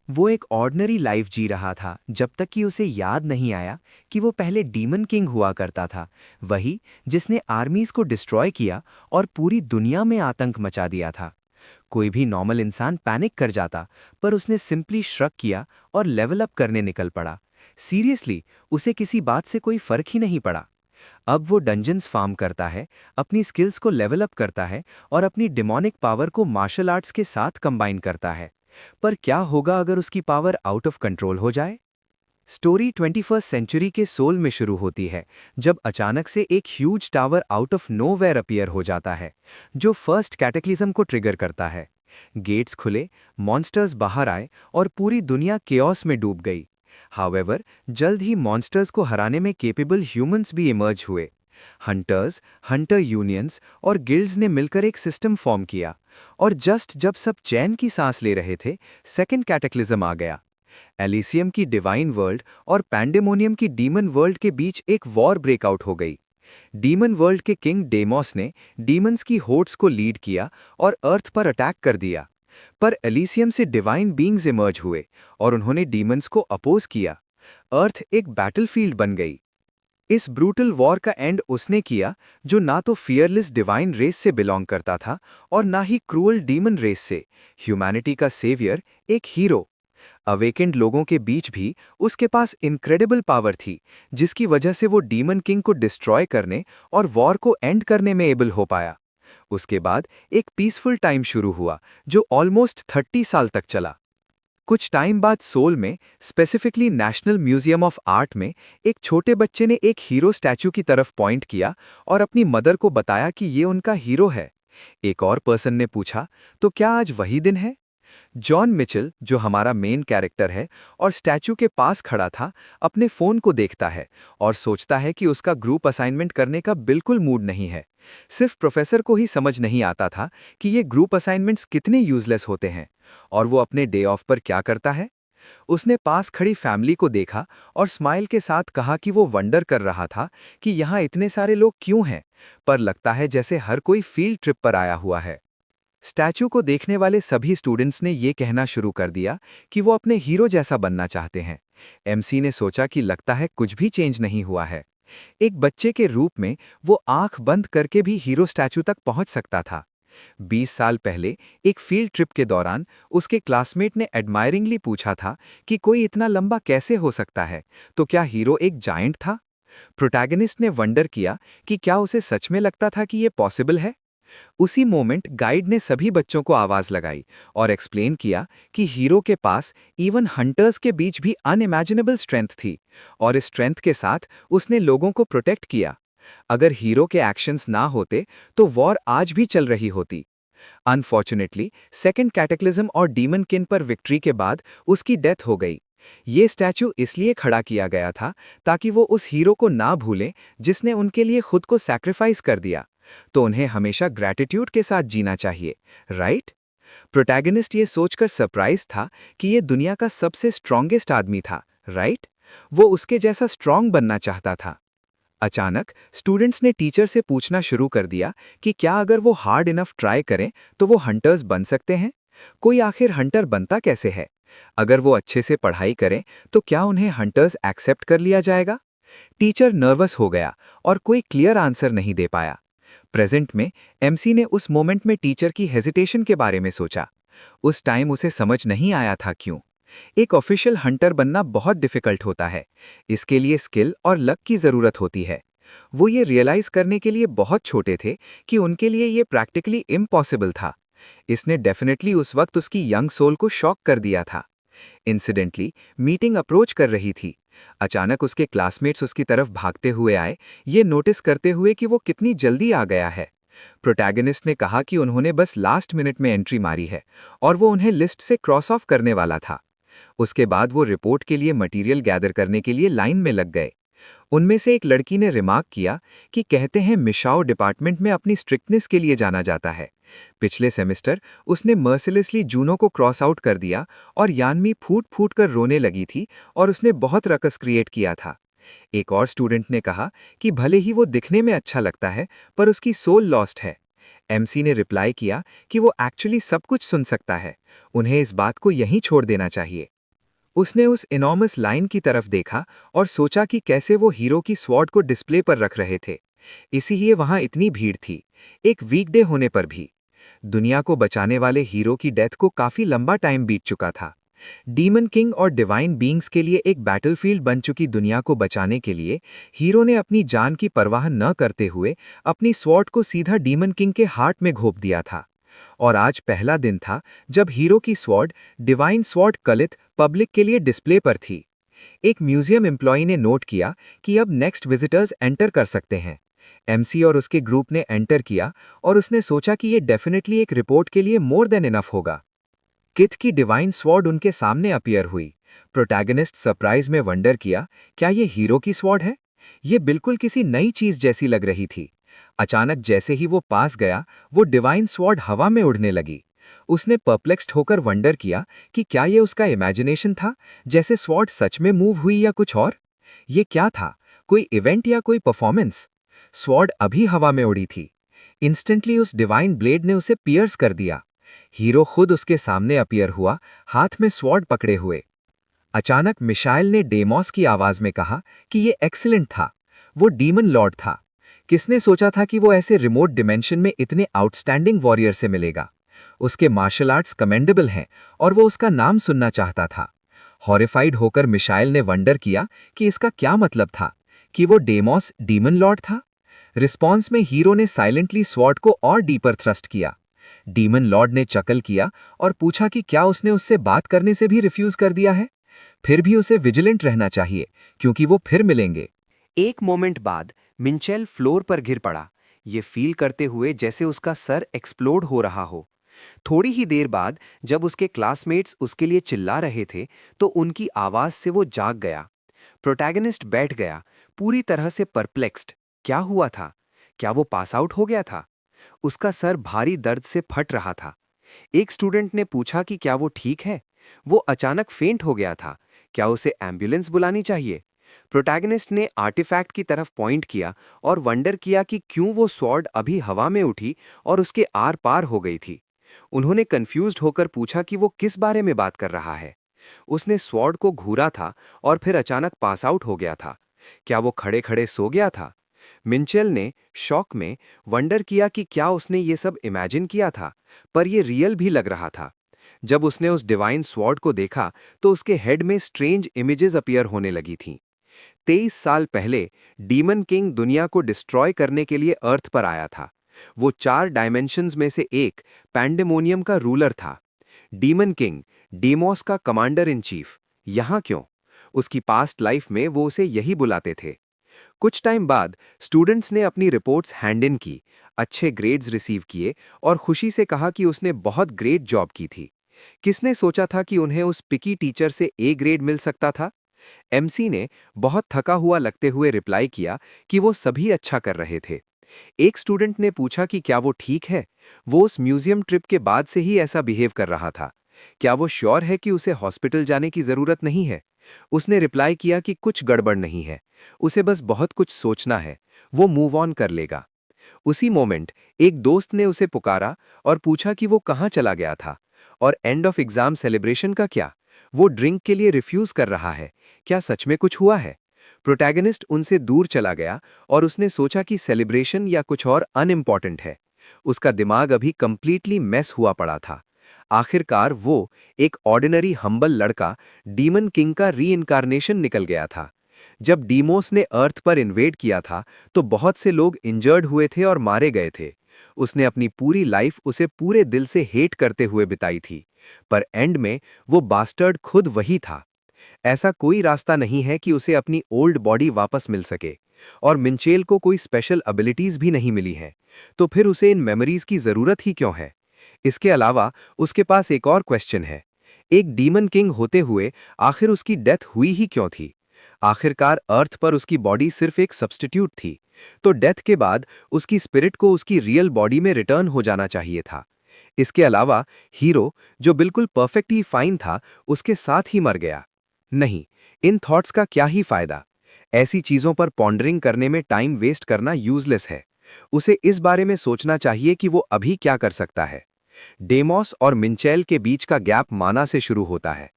वो एक ordinary life जी रहा था जब तक कि उसे याद नहीं आया कि वो पहले डीमन किंग हुआ करता था, वही जिसने आर्मीज को डिस्ट्रॉय किया और पूरी दुनिया में आतंक मचा दिया था। कोई भी नॉर्मल इंसान पैनिक कर जाता, पर उसने सिंपली श्रग किया और लेवल अप करने निकल पड़ा। सीरियसली, उसे किसी बात से कोई फर्क ही नहीं पड़ा। अब वो डंजन्स फार्म करता है, अपनी स्किल्स को लेवल अप करता है और अपनी डिमोनिक पावर को मार्शल आर्ट्स के साथ कंबाइन करता है। पर क्या होगा अगर उसकी पावर आउट ऑफ कंट्रोल हो जाए? स्टोरी 21st सेंचुरी के सोल में शुरू होती है, जब अचानक से एक huge tower out of nowhere appear हो जाता है, जो फर्स्ट कैटेक्लिज्म को ट्रिगर करता है। गेट्स खुले, मॉन्स्टर्स बाहर आए और पूरी दुनिया केओस में डूब गई। हावेवर, जल्द ही मॉन्स्टर्स को हराने में केपेबल ह्यूमंस भी इमर्ज हुए। हंटर्स, हंटर यूनियंस और गिल्ड्स ने मिलकर एक सिस्टम फॉर्म किया। और जस्ट जब सब चैन की सांस ले रहे थे, सेकंड कैटेक्लिज्म आ गया। एलिसियम की डिवाइन वर्ल्ड और पैंडेमोनियम की डीमन वर्ल्ड के बीच एक वॉर ब्रेकआउट हो गई। डीमन वर्ल्ड के किंग डेमोस ने डीमंस की होड्स को लीड किया और अर्थ पर अटैक कर दिया। पर एलिसियम से डिवाइन बीइंग्स इमर्ज हुए और उन्होंने डीमंस को अपोज किया। अर्थ एक बैटलफील्ड बन गई। इस ब्रूटल वॉर का एंड उसने किया, जो ना तो फियरलेस डिवाइन रेस से बिलोंग करता था और ना ही क्रूअल डीमन रेस से। ह्यूमैनिटी का सेवियर, एक हीरो। अवेकेंड लोगों के बीच भी उसके पास इनक्रेडिबल पावर थी, जिसकी वजह से वो डीमन किंग को डिस्ट्रॉय करने और वॉर को एंड करने में एबल हो पाया। उसके बाद एक पीसफुल टाइम शुरू हुआ, जो ऑलमोस्ट 30 साल तक चला। कुछ टाइम बाद सोल में, specifically national museum of art में, एक छोटे बच्चे ने एक हीरो स्टैचू की तरफ पॉइंट किया और अपनी मदर को बताया कि ये उनका हीरो है। एक और पर्सन ने पूछा, तो क्या आज वही दिन है? जॉन मिचेल, जो हमारा मेन कैरेक्टर है और स्टैचू के पास खड़ा था, अपने फोन को देखता है और सोचता है कि उसका ग्रुप असाइनमेंट करने का बिल्कुल मूड नहीं है। सिर्फ प्रोफेसर को ही समझ नहीं आता था कि ये ग्रुप असाइनमेंट्स कितने यूजलेस होते हैं। और वो अपने डे ऑफ पर क्या करता है? उसने पास खड़ी फैमिली को देखा और स्माइल के साथ कहा कि वो वंडर कर रहा था कि यहाँ इतने सारे लोग क्यों हैं, पर लगता है जैसे हर कोई फील्ड ट्रिप पर आया हुआ है। स्टैचू को देखने वाले सभी स्टूडेंट्स ने ये कहना शुरू कर दिया कि वो अपने हीरो जैसा बनना चाहते हैं। एमसी ने सोचा कि लगता है कुछ भी चेंज नहीं हुआ है। एक बच्चे के रूप में वो आंख बंद करके भी हीरो स्टैचू तक पहुंच सकता था। 20 साल पहले एक फील्ड ट्रिप के दौरान उसके क्लासमेट ने एडमायरिंगली पूछा था कि कोई इतना लंबा कैसे हो सकता है, तो क्या हीरो एक जायंट था? प्रोटैगनिस्ट ने वंडर किया कि क्या उसे सच में लगता था कि ये पॉसिबल है। उसी मोमेंट गाइड ने सभी बच्चों को आवाज लगाई और एक्सप्लेन किया कि हीरो के पास इवन हंटर्स के बीच भी अनइमेजिनेबल स्ट्रेंथ थी, और इस स्ट्रेंथ के साथ उसने लोगों को प्रोटेक्ट किया। अगर हीरो के एक्शंस ना होते तो वॉर आज भी चल रही होती। अनफॉर्चुनेटली, सेकंड कैटेक्लिज्म और डीमन किन पर विक्ट्री के बाद उसकी डेथ हो गई। ये स्टैचू इसलिए खड़ा किया गया था ताकि वो उस हीरो को ना भूलें जिसने उनके लिए खुद को सैक्रिफाइस कर दिया। तो उन्हें हमेशा ग्रैटिट्यूड के साथ जीना चाहिए, राइट? प्रोटैगनिस्ट ये सोचकर सरप्राइज था कि ये दुनिया का सबसे स्ट्रॉन्गेस्ट आदमी था, राइट? वो उसके जैसा स्ट्रॉन्ग बनना चाहता था। अचानक स्टूडेंट्स ने टीचर से पूछना शुरू कर दिया कि क्या अगर वो हार्ड इनफ ट्राई करें तो वो हंटर्स बन सकते हैं। कोई आखिर हंटर बनता कैसे है? अगर वो अच्छे से पढ़ाई करें तो क्या उन्हें हंटर्स एक्सेप्ट कर लिया जाएगा? टीचर नर्वस हो गया और कोई क्लियर आंसर नहीं दे पाया। प्रेजेंट में एमसी ने उस मोमेंट में टीचर की हेजिटेशन के बारे में सोचा। उस टाइम उसे समझ नहीं आया था क्यों। एक ऑफिशियल हंटर बनना बहुत डिफिकल्ट होता है। इसके लिए स्किल और लक की जरूरत होती है। वो ये रियलाइज करने के लिए बहुत छोटे थे कि उनके लिए ये प्रैक्टिकली इम्पॉसिबल था। इसने डेफिनेटली उस वक्त उसकी यंग सोल को शॉक कर दिया था। इंसिडेंटली, मीटिंग अप्रोच कर रही थी। अचानक उसके क्लासमेट्स उसकी तरफ भागते हुए आए, ये नोटिस करते हुए कि वो कितनी जल्दी आ गया है। प्रोटैगनिस्ट ने कहा कि उन्होंने बस लास्ट मिनट में एंट्री मारी है और वो उन्हें लिस्ट से क्रॉस ऑफ करने वाला था। उसके बाद वो रिपोर्ट के लिए मटेरियल गैदर करने के लिए लाइन में लग गए। उनमें से एक लड़की ने रिमार्क किया कि कहते हैं मिशाओ डिपार्टमेंट में अपनी स्ट्रिक्टनेस के लिए जाना जाता है। पिछले सेमेस्टर उसने मर्सिलेसली जूनो को क्रॉस आउट कर दिया और यानमी फूट फूट कर रोने लगी थी और उसने बहुत रकस क्रिएट किया था। एक और स्टूडेंट ने कहा कि भले ही वो दिखने में अच्छा लगता है, पर उसकी सोल लॉस्ट है। एमसी ने रिप्लाई किया कि वो एक्चुअली सब कुछ सुन सकता है, उन्हें इस बात को यहीं छोड़ देना चाहिए। उसने उस इनॉर्मस लाइन की तरफ देखा और सोचा कि कैसे वो हीरो की स्वॉर्ड को डिस्प्ले पर रख रहे थे। इसीलिए वहां इतनी भीड़ थी, एक वीकडे होने पर भी। दुनिया को बचाने वाले हीरो की डेथ को काफी लंबा टाइम बीत चुका था। डीमन किंग और डिवाइन बीइंग्स के लिए एक बैटलफील्ड बन चुकी दुनिया को बचाने के लिए हीरो ने अपनी जान की परवाह न करते हुए अपनी स्वॉर्ड को सीधा डीमन किंग के हार्ट में घोंप दिया था। और आज पहला दिन था जब हीरो की स्वॉर्ड, डिवाइन स्वॉर्ड कलित, पब्लिक के लिए डिस्प्ले पर थी। एक म्यूजियम एम्प्लॉई ने नोट किया कि अब नेक्स्ट विजिटर्स एंटर कर सकते हैं। एमसी और उसके ग्रुप ने एंटर किया और उसने सोचा कि ये डेफिनेटली एक रिपोर्ट के लिए मोर देन इनफ होगा। किथ की डिवाइन स्वॉर्ड उनके सामने अपीयर हुई। प्रोटैगनिस्ट सरप्राइज में वंडर किया, क्या ये हीरो की स्वॉर्ड है? ये बिल्कुल किसी नई चीज जैसी लग रही थी। अचानक जैसे ही वो पास गया, वो डिवाइन स्वॉर्ड हवा में उड़ने लगी। उसने परप्लेक्स्ड होकर वंडर किया कि क्या ये उसका इमेजिनेशन था, जैसे स्वॉर्ड सच में मूव हुई या कुछ और? ये क्या था, कोई इवेंट या कोई परफॉर्मेंस? स्वॉर्ड अभी हवा में उड़ी थी। इंस्टेंटली उस डिवाइन ब्लेड ने उसे पियर्स कर दिया। हीरो खुद उसके सामने अपीयर हुआ, हाथ में स्वॉर्ड पकड़े हुए। अचानक मिशाइल ने डेमोस की आवाज में कहा कि ये एक्सीलेंट था। वो डीमन लॉर्ड था। किसने सोचा था कि वो ऐसे रिमोट डिमेंशन में इतने आउटस्टैंडिंग वॉरियर से मिलेगा? उसके मार्शल आर्ट्स कमेंडेबल हैं और वो उसका नाम सुनना चाहता था। हॉरिफाइड होकर मिशाइल ने वंडर किया कि इसका क्या मतलब था, कि वो डेमोस डीमन लॉर्ड था। रिस्पॉन्स में हीरो ने साइलेंटली स्वॉर्ड को और डीपर थ्रस्ट किया। डीमन लॉर्ड ने चकल किया और पूछा कि क्या उसने उससे बात करने से भी रिफ्यूज कर दिया है। फिर भी उसे विजिलेंट रहना चाहिए, क्योंकि वो फिर मिलेंगे। एक मोमेंट बाद मिंचेल फ्लोर पर गिर पड़ा, ये फील करते हुए जैसे उसका सर एक्सप्लोड हो रहा हो। थोड़ी ही देर बाद जब उसके क्लासमेट्स उसके लिए चिल्ला रहे थे, तो उनकी आवाज से वो जाग गया। प्रोटैगनिस्ट बैठ गया, पूरी तरह से परप्लेक्स्ड। क्या हुआ था? क्या वो पास आउट हो गया था? उसका सर भारी दर्द से फट रहा था। एक स्टूडेंट ने पूछा कि क्या वो ठीक है? वो अचानक फेंट हो गया था। क्या उसे एम्बुलेंस बुलानी चाहिए? प्रोटैगनिस्ट ने आर्टिफैक्ट की तरफ पॉइंट किया और वंडर किया कि क्यों वो स्वॉर्ड अभी हवा में उठी और उसके आर पार हो गई थी। उन्होंने कंफ्यूज्ड होकर पूछा कि वो किस बारे में बात कर रहा है। उसने स्वॉर्ड को घूरा था और फिर अचानक पास आउट हो गया था। क्या वो खड़े खड़े सो गया था? मिंचेल ने शॉक में वंडर किया कि क्या उसने ये सब इमेजिन किया था, पर ये रियल भी लग रहा था। जब उसने उस डिवाइन स्वॉर्ड को देखा तो उसके हेड में स्ट्रेंज इमेजेस अपीयर होने लगी थीं। 23 साल पहले डीमन किंग दुनिया को डिस्ट्रॉय करने के लिए अर्थ पर आया था। वो 4 डायमेंशंस में से एक पैंडेमोनियम का रूलर था। डीमन किंग, डेमोस का कमांडर इन चीफ। यहाँ क्यों? उसकी पास्ट लाइफ में वो उसे यही बुलाते थे। कुछ टाइम बाद स्टूडेंट्स ने अपनी रिपोर्ट्स हैंड इन की, अच्छे ग्रेड्स रिसीव किए और खुशी से कहा कि उसने बहुत ग्रेट जॉब की थी। किसने सोचा था कि उन्हें उस पिकी टीचर से ए ग्रेड मिल सकता था? एमसी ने बहुत थका हुआ लगते हुए रिप्लाई किया कि वो सभी अच्छा कर रहे थे। एक स्टूडेंट ने पूछा कि क्या वो ठीक है? वो उस म्यूजियम ट्रिप के बाद से ही ऐसा बिहेव कर रहा था। क्या वो श्योर है कि उसे हॉस्पिटल जाने की जरूरत नहीं है? उसने रिप्लाई किया कि कुछ गड़बड़ नहीं है, उसे बस बहुत कुछ सोचना है, वो मूव ऑन कर लेगा। उसी मोमेंट एक दोस्त ने उसे पुकारा और पूछा कि वो कहाँ चला गया था, और एंड ऑफ एग्जाम सेलिब्रेशन का क्या? वो ड्रिंक के लिए रिफ्यूज कर रहा है, क्या सच में कुछ हुआ है? प्रोटैगनिस्ट उनसे दूर चला गया और उसने सोचा कि सेलिब्रेशन या कुछ और अनइम्पॉर्टेंट है। उसका दिमाग अभी कंप्लीटली मेस हुआ पड़ा था। आखिरकार वो, एक ऑर्डिनरी हम्बल लड़का, डीमन किंग का रीइंकारनेशन निकल गया था। जब डीमोस ने अर्थ पर इन्वेड किया था तो बहुत से लोग इंजर्ड हुए थे और मारे गए थे। उसने अपनी पूरी लाइफ उसे पूरे दिल से हेट करते हुए बिताई थी, पर एंड में वो बास्टर्ड खुद वही था। ऐसा कोई रास्ता नहीं है कि उसे अपनी ओल्ड बॉडी वापस मिल सके, और मिंचेल को कोई स्पेशल एबिलिटीज भी नहीं मिली हैं, तो फिर उसे इन मेमोरीज की जरूरत ही क्यों है? इसके अलावा उसके पास एक और क्वेश्चन है। एक डीमन किंग होते हुए आखिर उसकी डेथ हुई ही क्यों थी? आखिरकार अर्थ पर उसकी बॉडी सिर्फ एक सब्स्टिट्यूट थी, तो डेथ के बाद उसकी स्पिरिट को उसकी रियल बॉडी में रिटर्न हो जाना चाहिए था। इसके अलावा हीरो, जो बिल्कुल परफेक्ट ही फाइन था, उसके साथ ही मर गया। नहीं, इन थॉट्स का क्या ही फायदा? ऐसी चीजों पर पॉन्डरिंग करने में टाइम वेस्ट करना यूजलेस है। उसे इस बारे में सोचना चाहिए कि वो अभी क्या कर सकता है। डेमोस और मिंचेल के बीच का गैप माना से शुरू होता है।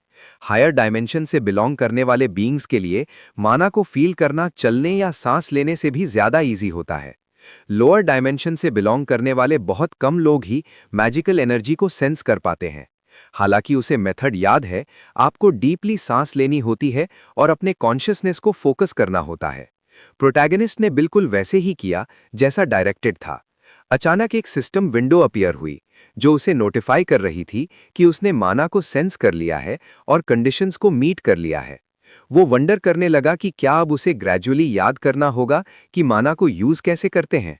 हायर डायमेंशन से बिलोंग करने वाले बीइंग्स के लिए माना को फील करना चलने या सांस लेने से भी ज्यादा इजी होता है। लोअर डायमेंशन से बिलोंग करने वाले बहुत कम लोग ही मैजिकल एनर्जी को सेंस कर पाते हैं। हालांकि उसे मेथड याद है, आपको डीपली सांस लेनी होती है और अपने कॉन्शियसनेस को फोकस करना होता है। प्रोटैगनिस्ट ने बिल्कुल वैसे ही किया जैसा डायरेक्टेड था। अचानक एक सिस्टम विंडो अपीयर हुई जो उसे नोटिफाई कर रही थी कि उसने माना को सेंस कर लिया है और कंडीशंस को मीट कर लिया है। वो वंडर करने लगा कि क्या अब उसे ग्रेजुअली याद करना होगा कि माना को यूज कैसे करते हैं।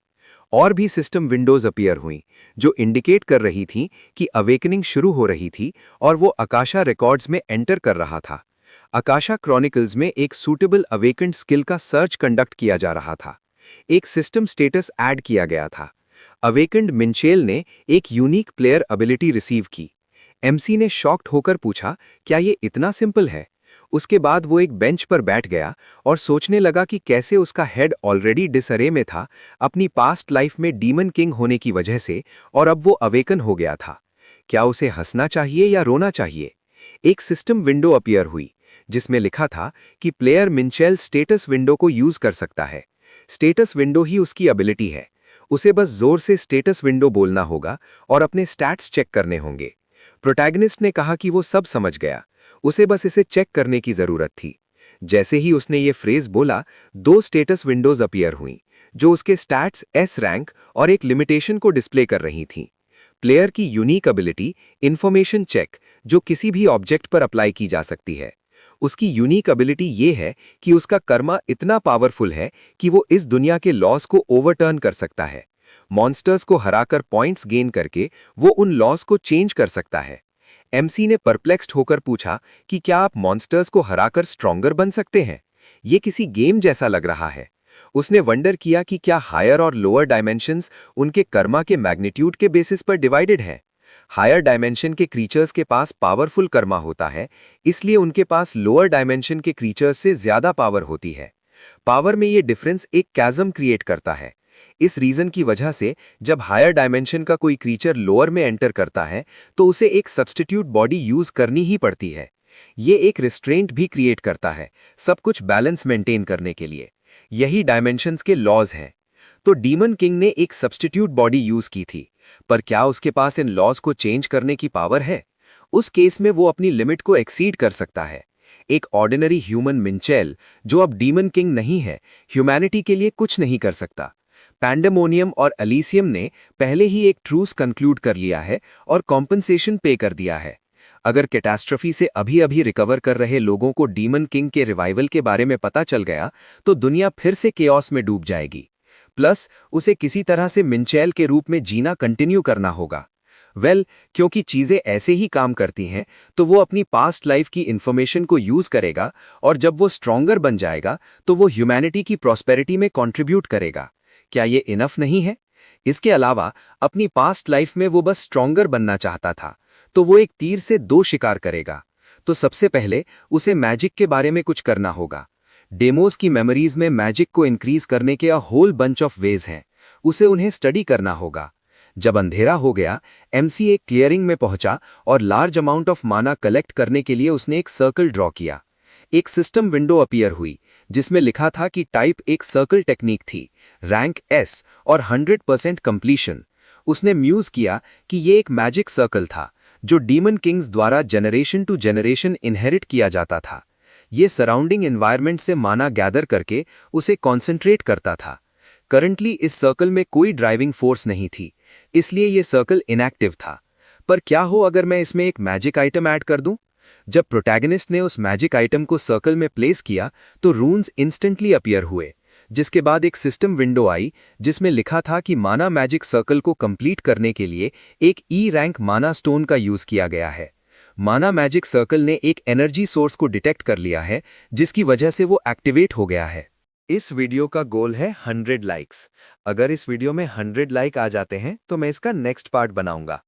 और भी सिस्टम विंडोज अपीयर हुईं जो इंडिकेट कर रही थीं कि अवेकनिंग शुरू हो रही थी और वो आकाशा रिकॉर्ड्स में एंटर कर रहा था। आकाशा क्रॉनिकल्स में एक सूटेबल अवेकेंड स्किल का सर्च कंडक्ट किया जा रहा था। एक सिस्टम स्टेटस ऐड किया गया था। अवेकेंड मिंचेल ने एक यूनिक प्लेयर एबिलिटी रिसीव की। एमसी ने शॉक्ड होकर पूछा, क्या ये इतना सिंपल है? उसके बाद वो एक बेंच पर बैठ गया और सोचने लगा कि कैसे उसका हेड ऑलरेडी डिसअरे में था अपनी पास्ट लाइफ में डीमन किंग होने की वजह से, और अब वो अवेकन हो गया था। क्या उसे हंसना चाहिए या रोना चाहिए? एक सिस्टम विंडो अपीयर हुई जिसमें लिखा था कि प्लेयर मिंचेल स्टेटस विंडो को यूज कर सकता है। स्टेटस विंडो ही उसकी एबिलिटी है। उसे बस जोर से स्टेटस विंडो बोलना होगा और अपने स्टैट्स चेक करने होंगे। प्रोटैगनिस्ट ने कहा कि वो सब समझ गया, उसे बस इसे चेक करने की जरूरत थी। जैसे ही उसने ये फ्रेज बोला, दो स्टेटस विंडोज अपीयर हुईं जो उसके स्टैट्स एस रैंक और एक लिमिटेशन को डिस्प्ले कर रही थीं। प्लेयर की यूनिक एबिलिटी इन्फॉर्मेशन चेक, जो किसी भी ऑब्जेक्ट पर अप्लाई की जा सकती है। उसकी यूनिक एबिलिटी ये है कि उसका कर्मा इतना पावरफुल है कि वो इस दुनिया के लॉस को ओवरटर्न कर सकता है। मॉन्स्टर्स को हराकर पॉइंट्स गेन करके वो उन लॉस को चेंज कर सकता है। एमसी ने परप्लेक्स्ड होकर पूछा कि क्या आप मॉन्स्टर्स को हराकर स्ट्रॉन्गर बन सकते हैं? ये किसी गेम जैसा लग रहा है। उसने वंडर किया कि क्या हायर और लोअर डायमेंशंस उनके कर्मा के मैग्नीट्यूड के बेसिस पर डिवाइडेड हैं। हायर डायमेंशन के क्रीचर्स के पास पावरफुल कर्मा होता है, इसलिए उनके पास लोअर डायमेंशन के क्रीचर्स से ज्यादा पावर होती है। पावर में ये डिफरेंस एक कैज़म क्रिएट करता है। इस रीजन की वजह से जब हायर डायमेंशन का कोई क्रीचर लोअर में एंटर करता है तो उसे एक सब्स्टिट्यूट बॉडी यूज करनी ही पड़ती है। ये एक रिस्ट्रेंट भी क्रिएट करता है, सब कुछ बैलेंस मेंटेन करने के लिए। यही डायमेंशंस के लॉज हैं। तो डीमन किंग ने एक सब्स्टिट्यूट बॉडी यूज की थी, पर क्या उसके पास इन लॉज को चेंज करने की पावर है? उस केस में वो अपनी लिमिट को एक्सीड कर सकता है। एक ऑर्डिनरी ह्यूमन मिंचेल, जो अब डीमन किंग नहीं है, ह्यूमैनिटी के लिए कुछ नहीं कर सकता। पैंडेमोनियम और एलिसियम ने पहले ही एक ट्रूस कंक्लूड कर लिया है और कॉम्पनसेशन पे कर दिया है। अगर कैटास्ट्रफी से अभी अभी रिकवर कर रहे लोगों को डीमन किंग के रिवाइवल के बारे में पता चल गया तो दुनिया फिर से केओस में डूब जाएगी। प्लस उसे किसी तरह से मिंचेल के रूप में जीना कंटिन्यू करना होगा। क्योंकि चीजें ऐसे ही काम करती हैं तो वो अपनी पास्ट लाइफ की इंफॉर्मेशन को यूज करेगा, और जब वो स्ट्रॉन्गर बन जाएगा तो वो ह्यूमैनिटी की प्रॉस्पेरिटी में कंट्रीब्यूट करेगा। क्या ये इनफ नहीं है? इसके अलावा अपनी पास्ट लाइफ में वो बस स्ट्रॉन्गर बनना चाहता था, तो वो एक तीर से दो शिकार करेगा। तो सबसे पहले उसे मैजिक के बारे में कुछ करना होगा। डेमोस की मेमोरीज में मैजिक को इंक्रीज करने के होल बंच ऑफ वेज हैं, उसे उन्हें स्टडी करना होगा। जब अंधेरा हो गया, एमसी एक क्लियरिंग में पहुंचा और लार्ज अमाउंट ऑफ माना कलेक्ट करने के लिए उसने एक सर्कल ड्रॉ किया। एक सिस्टम विंडो अपीयर हुई जिसमें लिखा था कि टाइप एक सर्कल टेक्निक थी, रैंक एस और 100% कंप्लीशन। उसने म्यूज किया कि ये एक मैजिक सर्कल था जो डीमन किंग्स द्वारा जनरेशन टू जनरेशन इनहेरिट किया जाता था। ये सराउंडिंग एनवायरनमेंट से माना गैदर करके उसे कॉन्सेंट्रेट करता था। करंटली इस सर्कल में कोई ड्राइविंग फोर्स नहीं थी, इसलिए ये सर्कल इनएक्टिव था। पर क्या हो अगर मैं इसमें एक मैजिक आइटम ऐड कर दूं? जब प्रोटैगनिस्ट ने उस मैजिक आइटम को सर्कल में प्लेस किया तो रून्स इंस्टेंटली अपीयर हुए, जिसके बाद एक सिस्टम विंडो आई जिसमें लिखा था कि माना मैजिक सर्कल को कंप्लीट करने के लिए एक ई रैंक माना स्टोन का यूज किया गया है। माना मैजिक सर्कल ने एक एनर्जी सोर्स को डिटेक्ट कर लिया है जिसकी वजह से वो एक्टिवेट हो गया है। इस वीडियो का गोल है 100 लाइक्स। अगर इस वीडियो में 100 लाइक आ जाते हैं तो मैं इसका नेक्स्ट पार्ट बनाऊंगा।